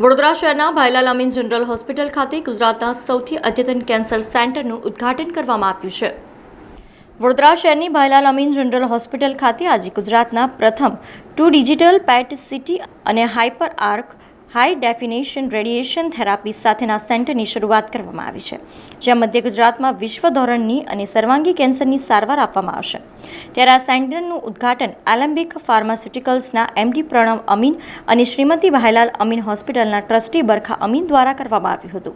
વડોદરા શહેરના Bhailal Amin general hospital ખાતે ગુજરાતના સૌથી અદ્યતન કેન્સર સેન્ટરનું ઉદ્ઘાટન કરવામાં આવ્યું છે। વડોદરા શહેરની ભાઈલાલ અમીન જનરલ હોસ્પિટલ ખાતે આજે ગુજરાતના પ્રથમ 2 ડિજિટલ પેટ સીટી અને hyper arc high definition radiation therapy સાથેના સેન્ટરની શરૂઆત કરવામાં આવી છે, જ્યાં મધ્ય ગુજરાતમાં વિશ્વ ધોરણની અને સર્વાંગી કેન્સરની સારવાર આપવામાં આવશે। ત્યારે આ સેન્ટરનું ઉદ્ઘાટન એલેમ્બિક ફાર્માસ્યુટિકલ્સના એમડી પ્રણવ અમીન અને શ્રીમતી ભાઈલાલ અમીન હોસ્પિટલના ટ્રસ્ટી બરખા અમીન દ્વારા કરવામાં આવ્યું હતું।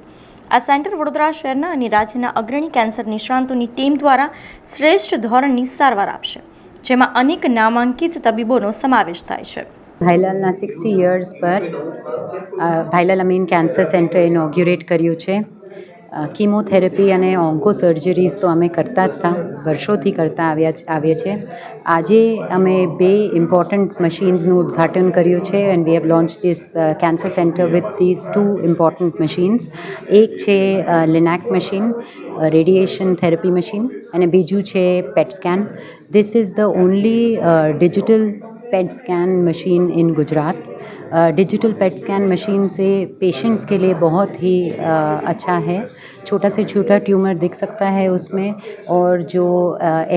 આ સેન્ટર વડોદરા શહેરના અને રાજ્યના અગ્રણી કેન્સર નિષ્ણાતોની ટીમ દ્વારા શ્રેષ્ઠ ધોરણની સારવાર આપશે, જેમાં અનેક નામાંકિત તબીબોનો સમાવેશ થાય છે। ભાઈલાલના 60 યર્સ પર ભાઈલાલ અમીન કેન્સર સેન્ટર ઇનોગ્યુરેટ કર્યું છે। કીમોથેરાપી અને ઓન્કો સર્જરીઝ તો અમે કરતા જ હતા, વર્ષોથી કરતા આવીએ છીએ। આજે અમે 2 ઇમ્પોર્ટન્ટ મશીન્સનું ઉદ્ઘાટન કર્યું છે and we have launch this cancer centre with these 2 important machines. એક છે linac machine, radiation therapy machine, અને બીજું છે PET scan. This is the only digital PET scan machine in Gujarat. Digital PET scan machine से patients के लिए बहुत ही अच्छा है। छोटा से छोटा ट्यूमर दिख सकता है उसमें, और जो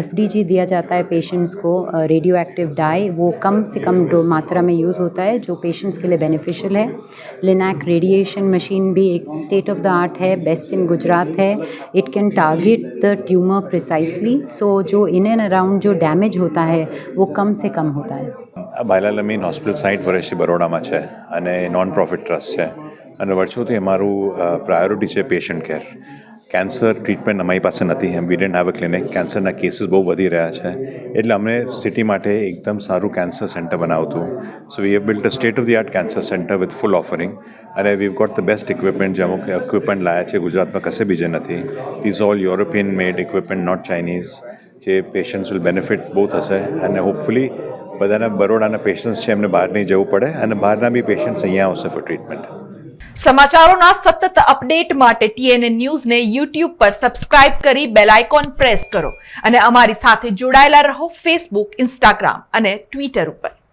एफडीजी दिया जाता है पेशेंट्स को, रेडियो एक्टिव डाई, वो कम से कम मात्रा में यूज़ होता है, जो पेशेंट्स के लिए बेनिफिशियल है। लिनैक रेडिएशन मशीन भी एक स्टेट ऑफ द आर्ट है, बेस्ट इन गुजरात है। It can target the tumour precisely, so जो इन एंड अराउंड जो डैमेज होता है वो कम से कम होता है। ભાઈલાલ અમીન હોસ્પિટલ 60 વર્ષથી બરોડામાં છે અને નોન પ્રોફિટ ટ્રસ્ટ છે, અને વર્ષોથી અમારું પ્રાયોરિટી છે પેશન્ટ કેર। કેન્સર ટ્રીટમેન્ટ અમારી પાસે નથી, એમ વી ડિડન્ટ હેવ અ ક્લિનિક। કેન્સરના કેસીસ બહુ વધી રહ્યા છે, એટલે અમને સિટી માટે એકદમ સારું કેન્સર સેન્ટર બનાવતું। So we have built a state of the art cancer centre with full offering, અને we've got the best equipment. જે અમુક ઇક્વિપમેન્ટ લાયા છે ગુજરાતમાં કશે બીજે નથી। These all European made equipment, not Chinese, જે પેશન્ટ્સ વિલ બેનિફિટ બહુ થશે, અને હોપફુલી બધાના બરોડાના પેશન્ટ્સ છે એમને બહાર નહીં જવું પડે, અને બહારના બી પેશન્ટ્સ અહીંયા આવશે ફોર ટ્રીટમેન્ટ। સમાચારોના સતત અપડેટ માટે TNN ન્યૂઝને YouTube પર સબસ્ક્રાઇબ કરી બેલ આઇકોન પ્રેસ કરો, અને અમારી સાથે જોડાયેલા રહો Facebook, Instagram અને Twitter ઉપર।